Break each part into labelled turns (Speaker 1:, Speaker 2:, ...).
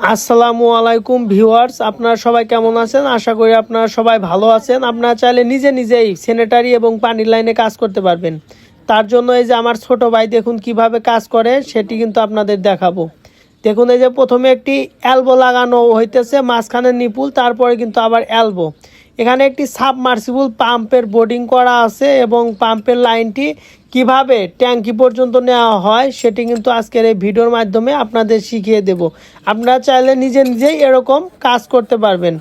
Speaker 1: আসসালামু আলাইকুম ভিউয়ার্স, আপনারা সবাই কেমন আছেন? আশা করি আপনারা সবাই ভালো আছেন। আপনারা চাইলে নিজেই স্যানিটারি এবং পানির লাইনে কাজ করতে পারবেন। তার জন্য এই যে আমার ছোট ভাই দেখুন কিভাবে কাজ করে সেটি কিন্তু আপনাদের দেখাবো। দেখুন এই যে প্রথমে একটি এলবো লাগানো হইতেছে, মাঝখানে নিপুল, তারপরে কিন্তু আবার এলবো। এখানে একটি সাবমার্সিবল পাম্পের বোর্ডিং করা আছে এবং পাম্পের লাইনটি কিভাবে ট্যাঙ্কি পর্যন্ত নেওয়া হয় সেটি কিন্তু আজকের এই ভিডিওর মাধ্যমে আপনাদের শিখিয়ে দেব। আপনারা চাইলে নিজেই এরকম কাজ করতে পারবেন।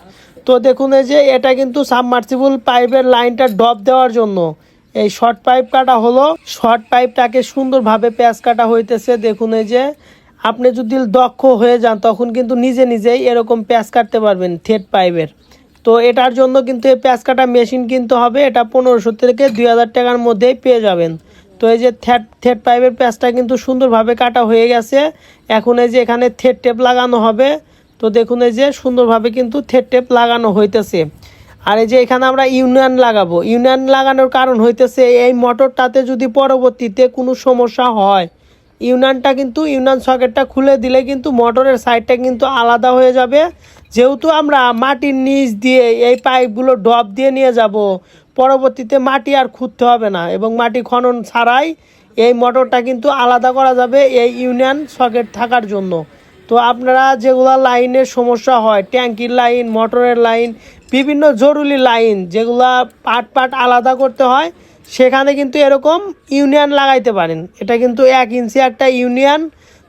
Speaker 1: তো দেখুন এই যে এটা কিন্তু সাবমার্সিবল পাইপের লাইনটা ড্রপ দেওয়ার জন্য এই শর্ট পাইপ কাটা হলো। শর্ট পাইপটাকে সুন্দরভাবে প্যাঁচ কাটা হইতেছে। দেখুন এই যে আপনি যদি দক্ষ হয়ে যান তখন কিন্তু নিজেই এরকম প্যাঁচ কাটতে পারবেন থ্রেড পাইপের। তো এটার জন্য কিন্তু এই প্যাঁচ কাটা মেশিন কিনতে হবে। এটা 1500 থেকে 2000 টাকার মধ্যেই পেয়ে যাবেন। তো এই যে থ্রেড পাইপের প্যাঁচটা কিন্তু সুন্দরভাবে কাটা হয়ে গেছে। এখন এই যে এখানে থ্রেড টেপ লাগানো হবে। তো দেখুন এই যে সুন্দরভাবে কিন্তু থ্রেড টেপ লাগানো হইতেছে। আর এই যে এখানে আমরা ইউনিয়ন লাগাবো। ইউনিয়ন লাগানোর কারণ হইতেছে এই মোটরটাতে যদি পরবর্তীতে কোনো সমস্যা হয়, ইউনিয়ন সকেটটা খুলে দিলে কিন্তু মোটরের সাইডটা কিন্তু আলাদা হয়ে যাবে। যেহেতু আমরা মাটির নিচ দিয়ে এই পাইপগুলো ড্রপ দিয়ে নিয়ে যাব, পরবর্তীতে মাটি আর খুঁড়তে হবে না এবং মাটি খনন ছাড়াই এই মোটরটা কিন্তু আলাদা করা যাবে এই ইউনিয়ন সকেট থাকার জন্য। তো আপনারা যেগুলো লাইনের সমস্যা হয়, ট্যাঙ্কির লাইন, মোটরের লাইন, বিভিন্ন জরুরি লাইন যেগুলা পার্ট আলাদা করতে হয়, সেখানে কিন্তু এরকম ইউনিয়ন লাগাইতে পারেন। এটা কিন্তু 1 ইঞ্চি একটা ইউনিয়ন।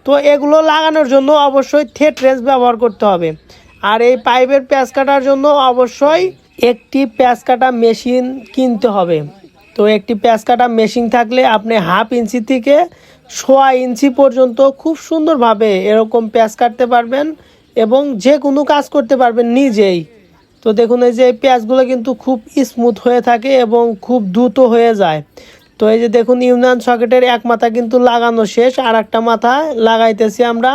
Speaker 1: তো এগুলো লাগানোর জন্য অবশ্যই থ্রেড রেঞ্চ ব্যবহার করতে হবে। আর এই পাইপের প্যাঁচ কাটার জন্য অবশ্যই একটি প্যাঁচ কাটা মেশিন কিনতে হবে। তো একটি প্যাঁচ কাটা মেশিন থাকলে আপনি 1/2 ইঞ্চি থেকে 1.5 ইঞ্চি পর্যন্ত খুব সুন্দরভাবে এরকম প্যাঁচ কাটতে পারবেন এবং যে কোনো কাজ করতে পারবেন নিজেই। তো দেখুন এই যে এই পেঁয়াজগুলো কিন্তু খুব স্মুথ হয়ে থাকে এবং খুব দ্রুত হয়ে যায়। তো এই যে দেখুন ইউনিয়ন সকেটের এক মাথা কিন্তু লাগানো শেষ, আর একটা মাথা লাগাইতেছি আমরা।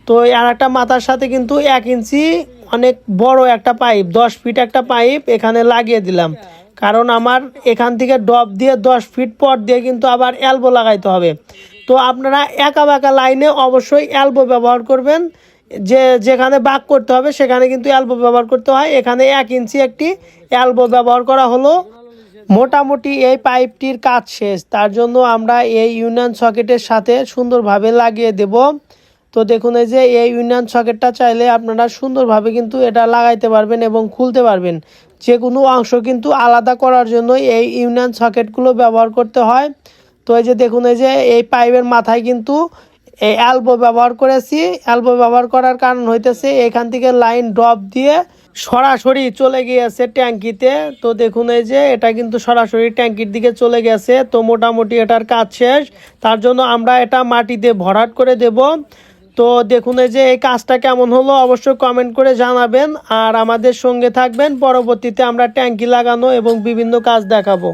Speaker 1: তো আর একটা মাথার সাথে কিন্তু 1 ইঞ্চি অনেক বড় একটা পাইপ, 10 ফিট একটা পাইপ এখানে লাগিয়ে দিলাম। কারণ আমার এখান থেকে ড্রপ দিয়ে 10 ফিট পর দিয়ে কিন্তু আবার এলবো লাগাইতে হবে। তো আপনারা একা বাঁকা লাইনে অবশ্যই এলবো ব্যবহার করবেন। যেখানে বাঁক করতে হবে সেখানে কিন্তু এলবো ব্যবহার করতে হয়। এখানে 1 ইঞ্চি একটি এলবো ব্যবহার করা হলো। মোটামুটি এই পাইপটির কাজ শেষ। তার জন্য আমরা এই ইউনিয়ন সকেটের সাথে সুন্দরভাবে লাগিয়ে দেব। তো দেখুন এই যে এই ইউনিয়ন সকেটটা চাইলে আপনারা সুন্দরভাবে কিন্তু এটা লাগাইতে পারবেন এবং খুলতে পারবেন। যে কোনো অংশ কিন্তু আলাদা করার জন্য এই ইউনিয়ন সকেটগুলো ব্যবহার করতে হয়। তো এই যে দেখুন এই যে এই পাইপের মাথায় কিন্তু এই এলবো ব্যবহার করেছি। এলবো ব্যবহার করার কারণ হইতেছে এখান থেকে লাইন ড্রপ দিয়ে সরাসরি চলে গিয়েছে ট্যাঙ্কিতে। তো দেখুন এই যে এটা কিন্তু সরাসরি ট্যাঙ্কির দিকে চলে গেছে। তো মোটামুটি এটার কাজ শেষ। তার জন্য আমরা এটা মাটিতে ভরাট করে দেব। তো দেখুন এই যে এই কাজটা কেমন হলো অবশ্যই কমেন্ট করে জানাবেন। আর আমাদের সঙ্গে থাকবেন, পরবর্তীতে আমরা ট্যাঙ্কি লাগানো এবং বিভিন্ন কাজ দেখাবো।